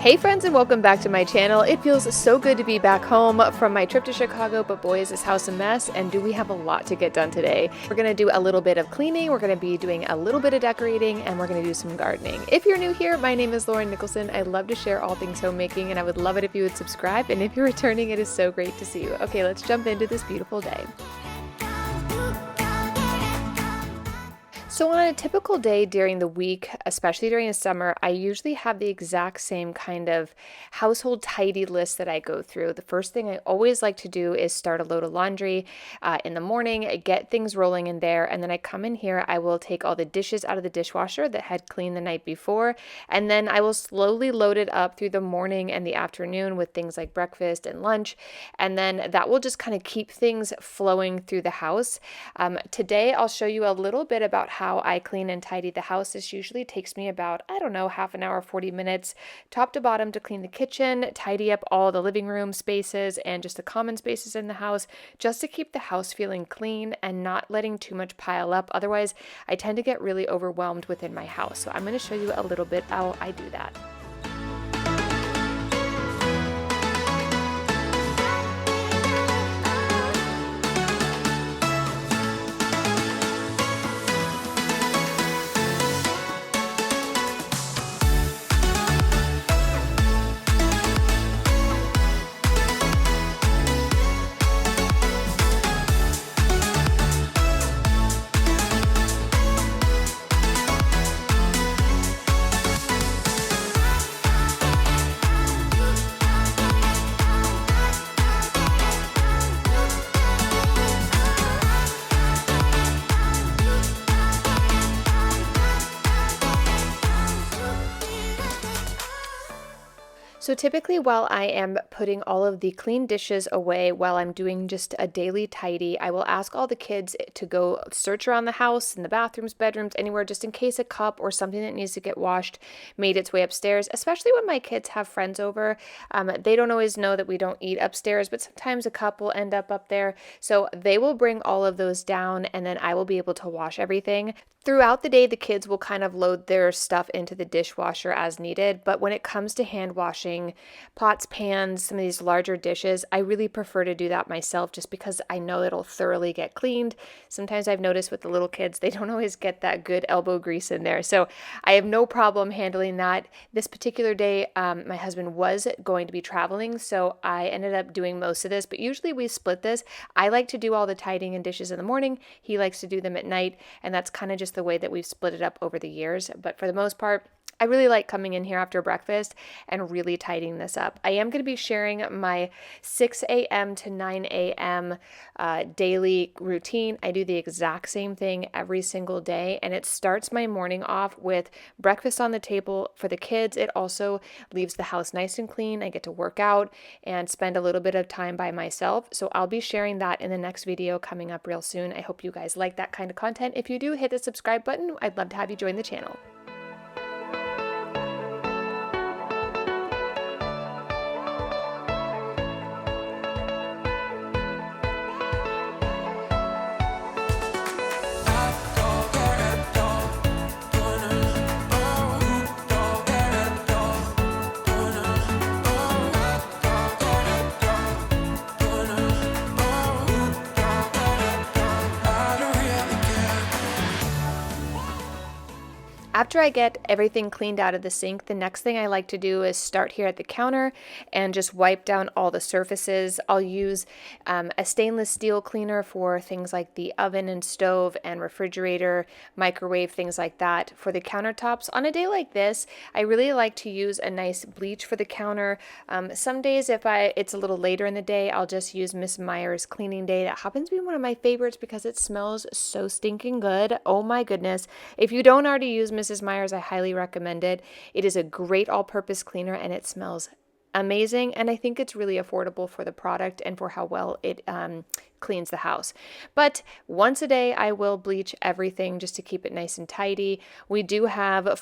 Hey friends, and welcome back to my channel. It feels so good to be back home from my trip to Chicago, but boy is this house a mess, and do we have a lot to get done today. We're gonna do a little bit of cleaning, we're gonna be doing a little bit of decorating, and we're gonna do some gardening. If you're new here, my name is Nicholsen. I love to share all things homemaking, and I would love it if you would subscribe, and if you're returning, it is so great to see you. Okay, let's jump into this beautiful day. So on a typical day during the week, especially during the summer, I usually have the exact same kind of household tidy list that I go through. The first thing I always like to do is start a load of laundry in the morning, get things rolling in there, and then I come in here, I will take all the dishes out of the dishwasher that had cleaned the night before, and then I will slowly load it up through the morning and the afternoon with things like breakfast and lunch, and then that will just kind of keep things flowing through the house. Today I'll show you a little bit about how I clean and tidy the house. This usually takes me about, I don't know, half an hour, 40 minutes, top to bottom, to clean the kitchen, tidy up all the living room spaces and just the common spaces in the house, just to keep the house feeling clean and not letting too much pile up. Otherwise, I tend to get really overwhelmed within my house. So I'm going to show you a little bit how I do that. So typically while I am putting all of the clean dishes away, while I'm doing just a daily tidy, I will ask all the kids to go search around the house, in the bathrooms, bedrooms, anywhere, just in case a cup or something that needs to get washed made its way upstairs, especially when my kids have friends over. They don't always know that we don't eat upstairs, but sometimes a cup will end up there. So they will bring all of those down, and then I will be able to wash everything. Throughout the day, the kids will kind of load their stuff into the dishwasher as needed, but when it comes to hand washing pots, pans, some of these larger dishes, I really prefer to do that myself just because I know it'll thoroughly get cleaned. Sometimes I've noticed with the little kids, they don't always get that good elbow grease in there, so I have no problem handling that. This particular day, my husband was going to be traveling, so I ended up doing most of this, but usually we split this. I like to do all the tidying and dishes in the morning, he likes to do them at night, and that's kind of just the way that we've split it up over the years. But for the most part, I really like coming in here after breakfast and really tidying this up. I am going to be sharing my 6 a.m. to 9 a.m. Daily routine. I do the exact same thing every single day, and it starts my morning off with breakfast on the table for the kids. It also leaves the house nice and clean. I get to work out and spend a little bit of time by myself. So I'll be sharing that in the next video coming up real soon. I hope you guys like that kind of content. If you do, hit the subscribe button. I'd love to have you join the channel. After I get everything cleaned out of the sink, the next thing I like to do is start here at the counter and just wipe down all the surfaces. I'll use a stainless steel cleaner for things like the oven and stove and refrigerator, microwave, things like that. For the countertops, on a day like this, I really like to use a nice bleach for the counter. Some days, if it's a little later in the day, I'll just use Miss Meyer's cleaning day. That happens to be one of my favorites because it smells so stinking good. Oh my goodness. If you don't already use Mrs. Meyer's, I highly recommend it. It is a great all-purpose cleaner and it smells amazing, and I think it's really affordable for the product and for how well it cleans the house. But once a day I will bleach everything just to keep it nice and tidy. We do have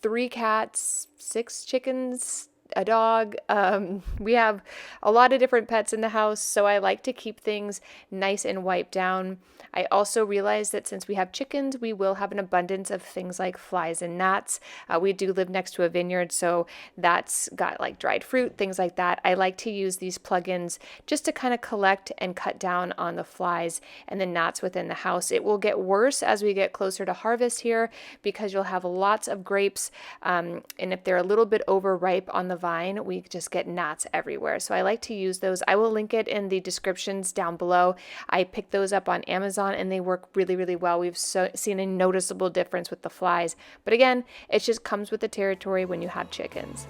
3 cats, 6 chickens, a dog. We have a lot of different pets in the house, so I like to keep things nice and wiped down. I also realize that since we have chickens, we will have an abundance of things like flies and gnats. We do live next to a vineyard, so that's got like dried fruit, things like that. I like to use these plugins just to kind of collect and cut down on the flies and the gnats within the house. It will get worse as we get closer to harvest here because you'll have lots of grapes, and if they're a little bit overripe on the vine, we just get gnats everywhere. So I like to use those. I will link it in the descriptions down below. I picked those up on Amazon and they work really, really well. We've seen a noticeable difference with the flies. But again, it just comes with the territory when you have chickens.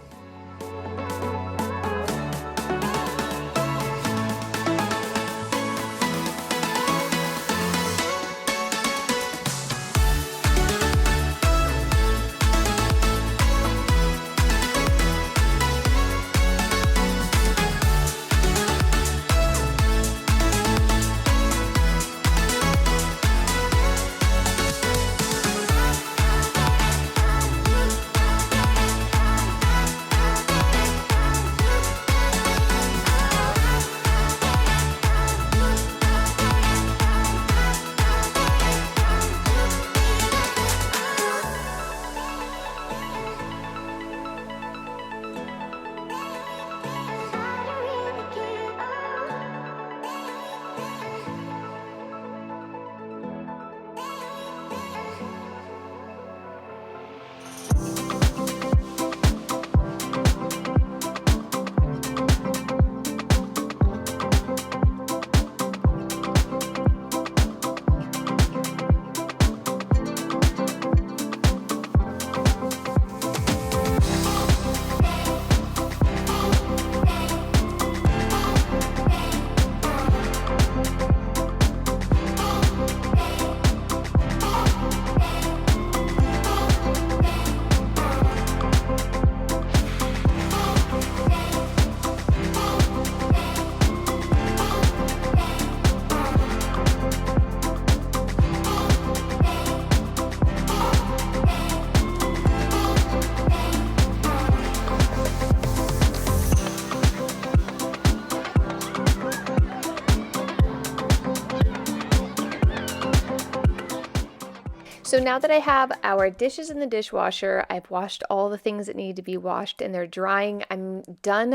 So now that I have our dishes in the dishwasher, I've washed all the things that need to be washed and they're drying. I'm done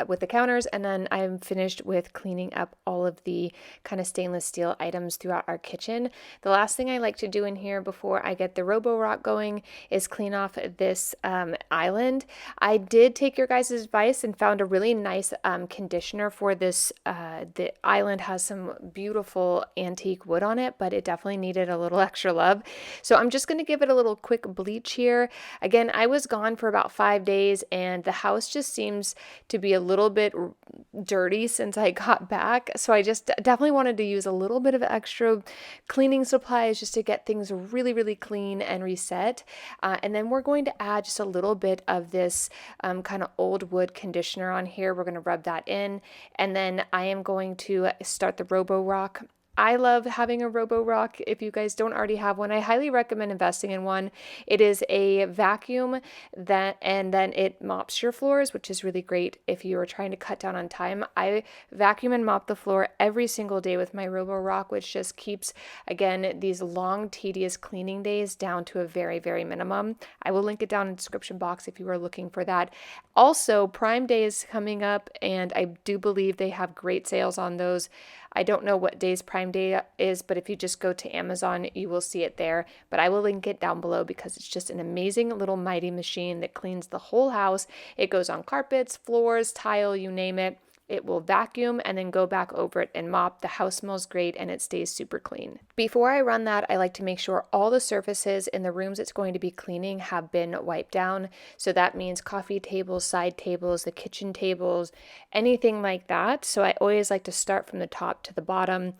with the counters, and then I'm finished with cleaning up all of the kind of stainless steel items throughout our kitchen. The last thing I like to do in here before I get the Robo-Rock going is clean off this island. I did take your guys' advice and found a really nice conditioner for this. The island has some beautiful antique wood on it, but it definitely needed a little extra love. So I'm just going to give it a little quick bleach here. Again, I was gone for about 5 days and the house just seems to be a little bit dirty since I got back. So I just definitely wanted to use a little bit of extra cleaning supplies just to get things really, really clean and reset. And then we're going to add just a little bit of this kind of old wood conditioner on here. We're going to rub that in. And then I am going to start the Robo-Rock. I love having a Robo-Rock. If you guys don't already have one, I highly recommend investing in one. It is a vacuum and then it mops your floors, which is really great if you are trying to cut down on time. I vacuum and mop the floor every single day with my Robo-Rock, which just keeps, again, these long, tedious cleaning days down to a very, very minimum. I will link it down in the description box if you are looking for that. Also, Prime Day is coming up, and I do believe they have great sales on those. I don't know what days Prime Day is, but if you just go to Amazon, you will see it there. But I will link it down below because it's just an amazing little mighty machine that cleans the whole house. It goes on carpets, floors, tile, you name it. It will vacuum and then go back over it and mop. The house smells great and it stays super clean. Before I run that, I like to make sure all the surfaces in the rooms it's going to be cleaning have been wiped down. So that means coffee tables, side tables, the kitchen tables, anything like that. So I always like to start from the top to the bottom.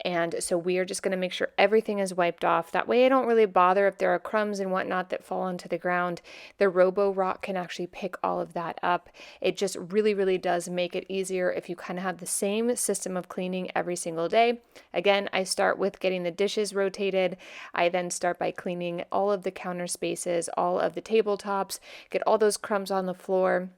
And so we are just going to make sure everything is wiped off. That way I don't really bother if there are crumbs and whatnot that fall onto the ground. The Robo-Rock can actually pick all of that up. It just really, really does make it easier if you kind of have the same system of cleaning every single day. Again, I start with getting the dishes rotated. I then start by cleaning all of the counter spaces, all of the tabletops, get all those crumbs on the floor.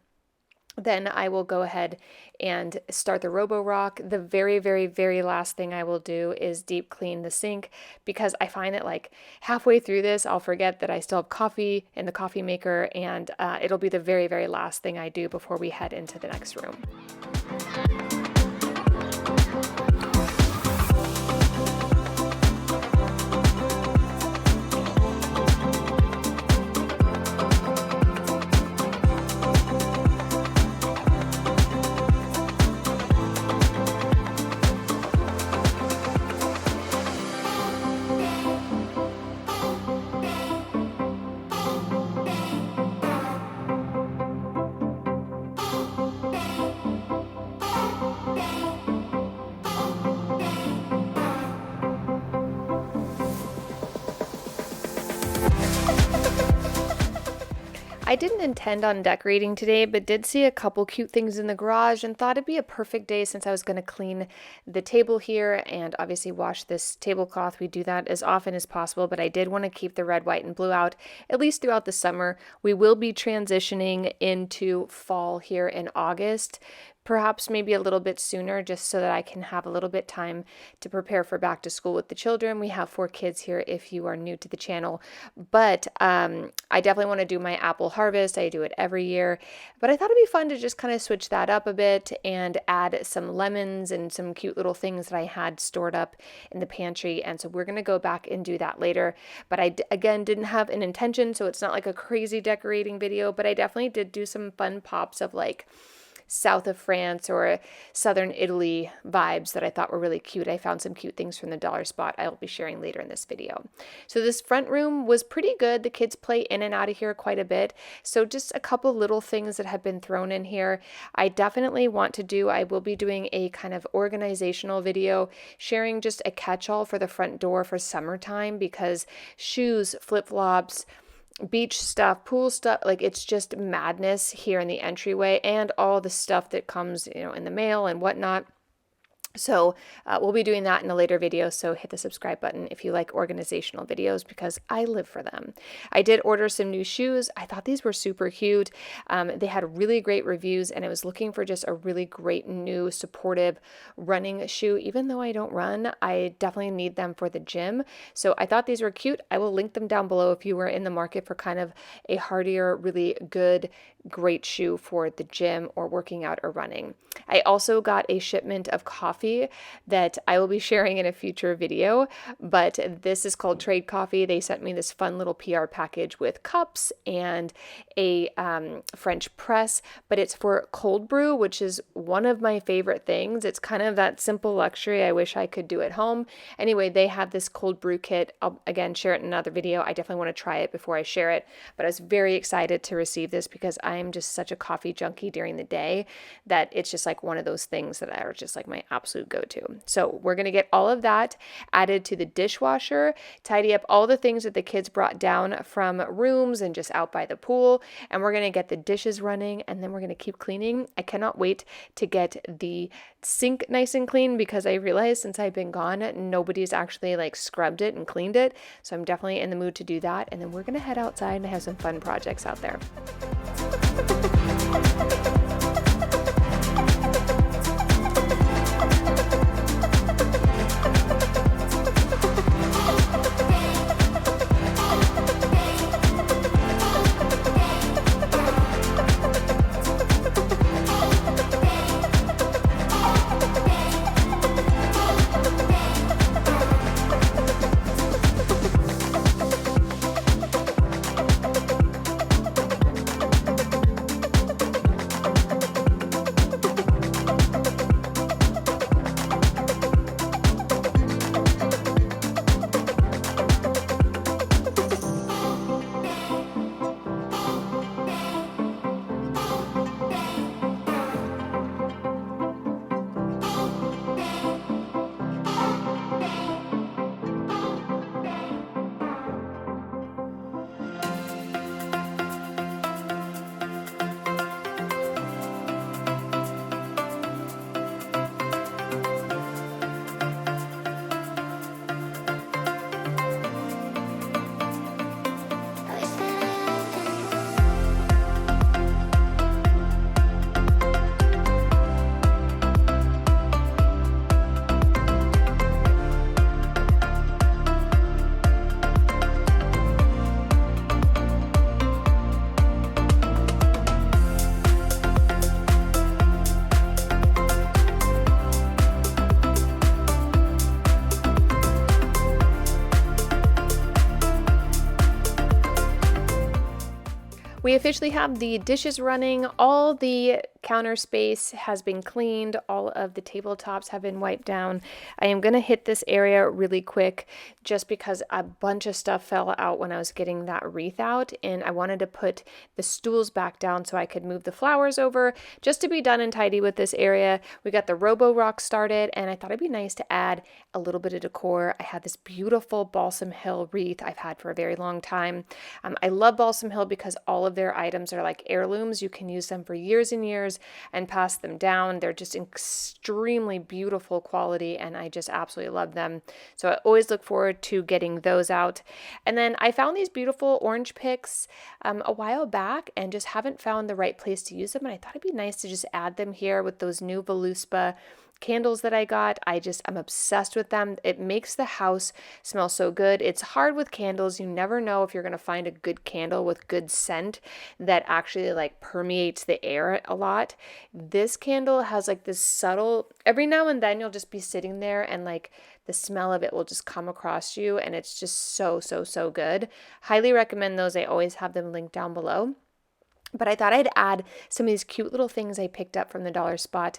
Then I will go ahead and start the Robo-Rock. The very, very, very last thing I will do is deep clean the sink, because I find that like halfway through this, I'll forget that I still have coffee in the coffee maker, and it'll be the very, very last thing I do before we head into the next room. I didn't intend on decorating today, but did see a couple cute things in the garage and thought it'd be a perfect day since I was going to clean the table here and obviously wash this tablecloth. We do that as often as possible, but I did want to keep the red, white, and blue out at least throughout the summer. We will be transitioning into fall here in August. Perhaps maybe a little bit sooner, just so that I can have a little bit time to prepare for back to school with the children. We have 4 kids here if you are new to the channel, but I definitely want to do my apple harvest. I do it every year, but I thought it'd be fun to just kind of switch that up a bit and add some lemons and some cute little things that I had stored up in the pantry. And so we're going to go back and do that later. But I, again, didn't have an intention, so it's not like a crazy decorating video, but I definitely did do some fun pops of like south of France or southern Italy vibes that I thought were really cute. I found some cute things from the dollar spot I will be sharing later in this video. So this front room was pretty good. The kids play in and out of here quite a bit. So just a couple little things that have been thrown in here. I definitely want to do, I will be doing a kind of organizational video sharing just a catch-all for the front door for summertime, because shoes, flip-flops, beach stuff, pool stuff, like it's just madness here in the entryway, and all the stuff that comes, in the mail and whatnot. So we'll be doing that in a later video, so hit the subscribe button if you like organizational videos, because I live for them. I did order some new shoes. I thought these were super cute. They had really great reviews, and I was looking for just a really great new supportive running shoe. Even though I don't run, I definitely need them for the gym. So I thought these were cute. I will link them down below if you were in the market for kind of a hardier, really good, great shoe for the gym or working out or running. I also got a shipment of coffee that I will be sharing in a future video, but this is called Trade Coffee. They sent me this fun little PR package with cups and a French press, but it's for cold brew, which is one of my favorite things. It's kind of that simple luxury I wish I could do at home. Anyway, they have this cold brew kit. I'll again share it in another video. I definitely want to try it before I share it, but I was very excited to receive this because I'm just such a coffee junkie during the day that it's just like one of those things that are just like my absolute go-to. So we're going to get all of that added to the dishwasher, tidy up all the things that the kids brought down from rooms and just out by the pool, and we're going to get the dishes running, and then we're going to keep cleaning. I cannot wait to get the sink nice and clean, because I realized since I've been gone, nobody's actually like scrubbed it and cleaned it. So I'm definitely in the mood to do that. And then we're going to head outside and have some fun projects out there. We officially have the dishes running. All the counter space has been cleaned. All of the tabletops have been wiped down. I am going to hit this area really quick just because a bunch of stuff fell out when I was getting that wreath out, and I wanted to put the stools back down so I could move the flowers over just to be done and tidy with this area. We got the Robo Rock started, and I thought it'd be nice to add a little bit of decor. I have this beautiful Balsam Hill wreath I've had for a very long time. I love Balsam Hill because all of their items are like heirlooms. You can use them for years and years and pass them down. They're just extremely beautiful quality, and I just absolutely love them. So I always look forward to getting those out. And then I found these beautiful orange picks a while back and just haven't found the right place to use them. And I thought it'd be nice to just add them here with those new Voluspa candles that I got. I'm obsessed with them. It makes the house smell so good. It's hard with candles. You never know if you're going to find a good candle with good scent that actually like permeates the air a lot. This candle has like this subtle, every now and then you'll just be sitting there and like the smell of it will just come across you, and it's just so good. Highly recommend those. I always have them linked down below. But I thought I'd add some of these cute little things I picked up from the dollar spot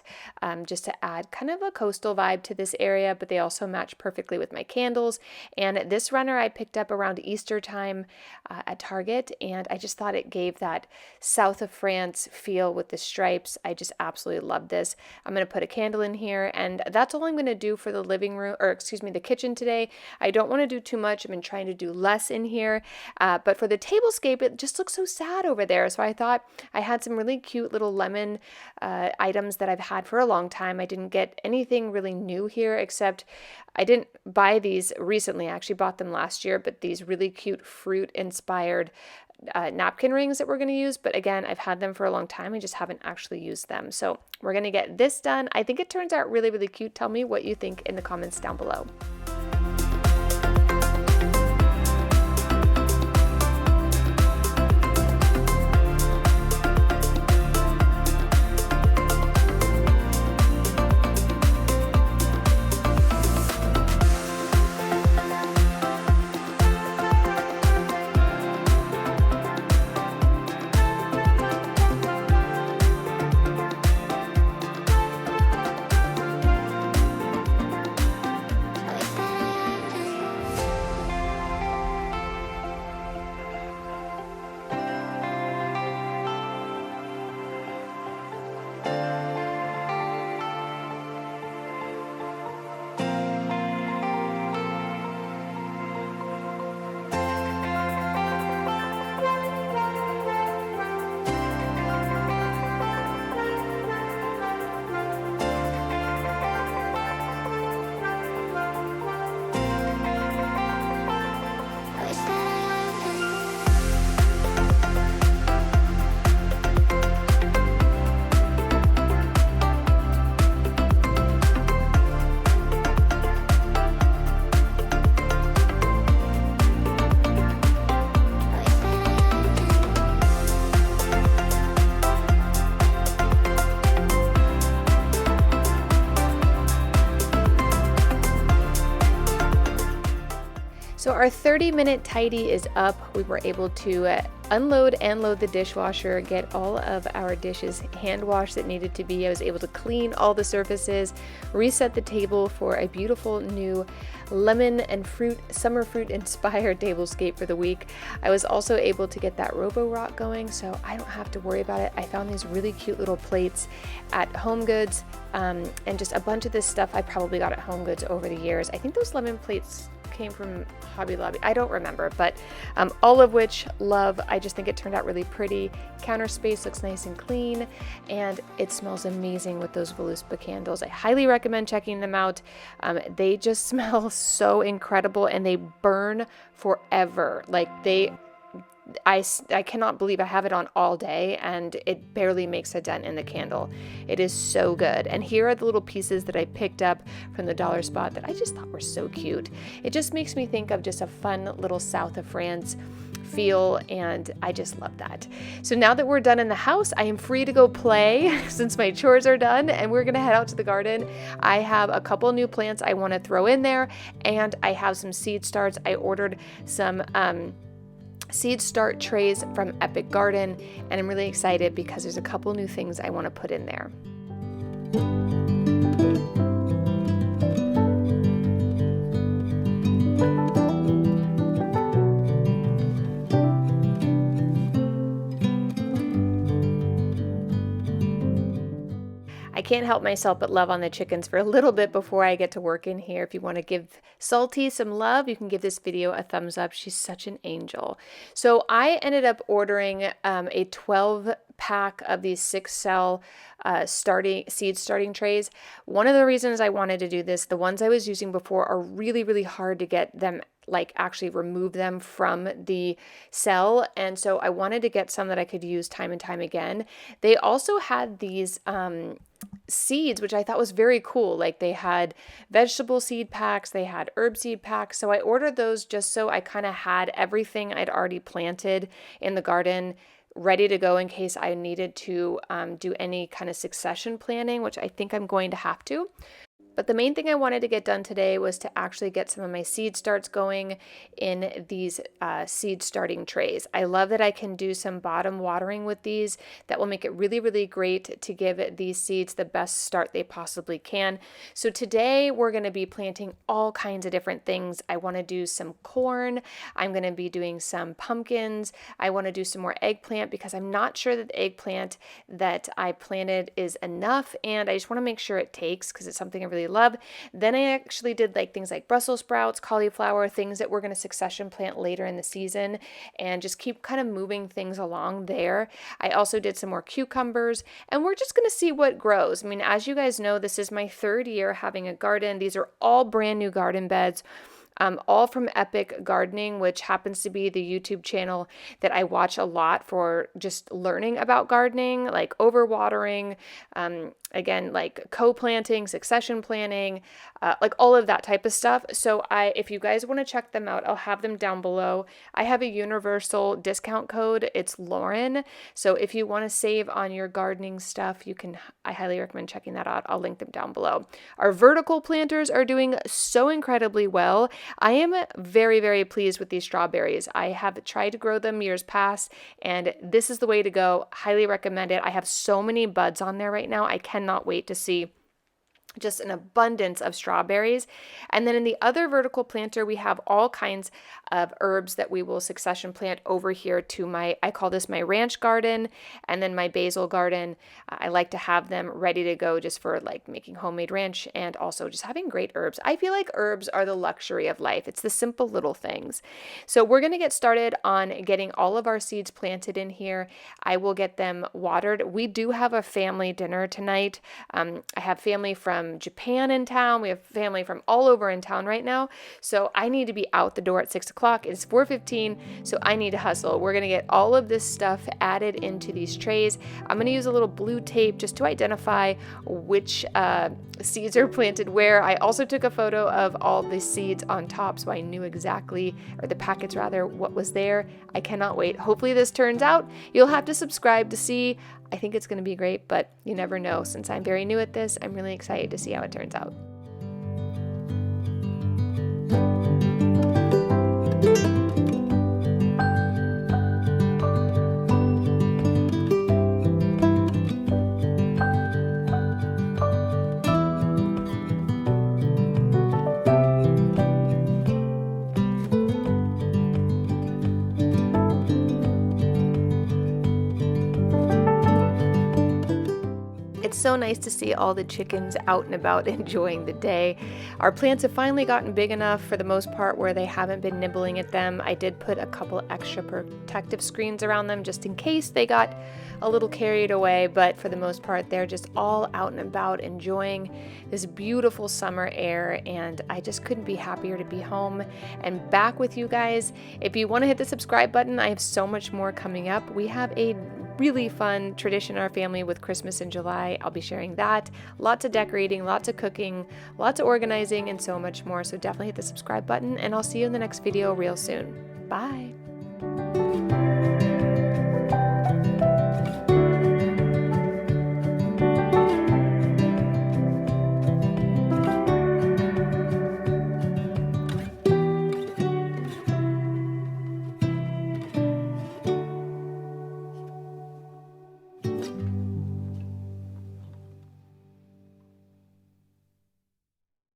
just to add kind of a coastal vibe to this area, but they also match perfectly with my candles. And this runner I picked up around Easter time at Target, and I just thought it gave that south of France feel with the stripes. I just absolutely love this. I'm going to put a candle in here, and that's all I'm going to do for the living room, or excuse me, the kitchen today. I don't want to do too much. I've been trying to do less in here, but for the tablescape, it just looks so sad over there. So I thought I had some really cute little lemon items that I've had for a long time. I didn't get anything really new here, except I didn't buy these recently. I actually bought them last year, but these really cute fruit-inspired napkin rings that we're going to use. But again, I've had them for a long time. I just haven't actually used them. So we're going to get this done. I think it turns out really cute. Tell me what you think in the comments down below. So our 30-minute tidy is up. We were able to unload and load the dishwasher, get all of our dishes hand washed that needed to be. I was able to clean all the surfaces, reset the table for a beautiful new lemon and summer fruit inspired tablescape for the week. I was also able to get that Robo Rock going, so I don't have to worry about it. I found these really cute little plates at Home Goods, and just a bunch of this stuff I probably got at Home Goods over the years. I think those lemon plates came from Hobby Lobby. I don't remember, but all of which love. I just think it turned out really pretty. Counter space looks nice and clean, and it smells amazing with those Voluspa candles. I highly recommend checking them out. They just smell so incredible, and they burn forever. Like I cannot believe I have it on all day and it barely makes a dent in the candle. It is so good. And here are the little pieces that I picked up from the dollar spot that I just thought were so cute. It just makes me think of just a fun little south of France feel, and I just love that. So now that we're done in the house, I am free to go play since my chores are done, and we're gonna head out to the garden. I have a couple new plants I want to throw in there, and I have some seed starts. I ordered some seed start trays from Epic Garden, and I'm really excited because there's a couple new things I want to put in there. I can't help myself but love on the chickens for a little bit before I get to work in here. If you want to give Salty some love, you can give this video a thumbs up. She's such an angel. So I ended up ordering a 12 pack of these 6-cell seed starting trays. One of the reasons I wanted to do this, the ones I was using before are really, really hard to get them, like actually remove them from the cell. And so I wanted to get some that I could use time and time again. They also had these seeds, which I thought was very cool. Like they had vegetable seed packs, they had herb seed packs. So I ordered those just so I kind of had everything I'd already planted in the garden ready to go in case I needed to do any kind of succession planning, which I think I'm going to have to. But the main thing I wanted to get done today was to actually get some of my seed starts going in these seed starting trays. I love that I can do some bottom watering with these. That will make it really, really great to give these seeds the best start they possibly can. So today we're going to be planting all kinds of different things. I want to do some corn. I'm going to be doing some pumpkins. I want to do some more eggplant because I'm not sure that the eggplant that I planted is enough, and I just want to make sure it takes because it's something I really love. Then I actually did like things like Brussels sprouts, cauliflower, things that we're going to succession plant later in the season, and just keep kind of moving things along there. I also did some more cucumbers, and we're just going to see what grows. I mean, as you guys know, this is my 3rd year having a garden. These are all brand new garden beds. All from Epic Gardening, which happens to be the YouTube channel that I watch a lot for just learning about gardening, like overwatering, again, like co-planting, succession planning, like all of that type of stuff. So if you guys want to check them out, I'll have them down below. I have a universal discount code. It's Lauren. So if you want to save on your gardening stuff, I highly recommend checking that out. I'll link them down below. Our vertical planters are doing so incredibly well. I am very, very pleased with these strawberries. I have tried to grow them years past, and this is the way to go. Highly recommend it. I have so many buds on there right now. I cannot wait to see just an abundance of strawberries. And then in the other vertical planter, we have all kinds of herbs that we will succession plant over here to I call this my ranch garden, and then my basil garden. I like to have them ready to go just for like making homemade ranch and also just having great herbs. I feel like herbs are the luxury of life. It's the simple little things. So we're going to get started on getting all of our seeds planted in here. I will get them watered. We do have a family dinner tonight. I have family from Japan in town. We have family from all over in town right now. So I need to be out the door at 6 o'clock. It's 4:15, so I need to hustle. We're going to get all of this stuff added into these trays. I'm going to use a little blue tape just to identify which seeds are planted where. I also took a photo of all the seeds on top so I knew exactly, or the packets rather, what was there. I cannot wait. Hopefully this turns out. You'll have to subscribe to see. I think it's going to be great, but you never know. Since I'm very new at this, I'm really excited to see how it turns out. It's so nice to see all the chickens out and about enjoying the day. Our plants have finally gotten big enough for the most part where they haven't been nibbling at them. I did put a couple extra protective screens around them just in case they got a little carried away, but for the most part they're just all out and about enjoying this beautiful summer air, and I just couldn't be happier to be home and back with you guys. If you want to hit the subscribe button, I have so much more coming up. We have a really fun tradition in our family with Christmas in July. I'll be sharing that. Lots of decorating, lots of cooking, lots of organizing, and so much more. So definitely hit the subscribe button, and I'll see you in the next video real soon. Bye.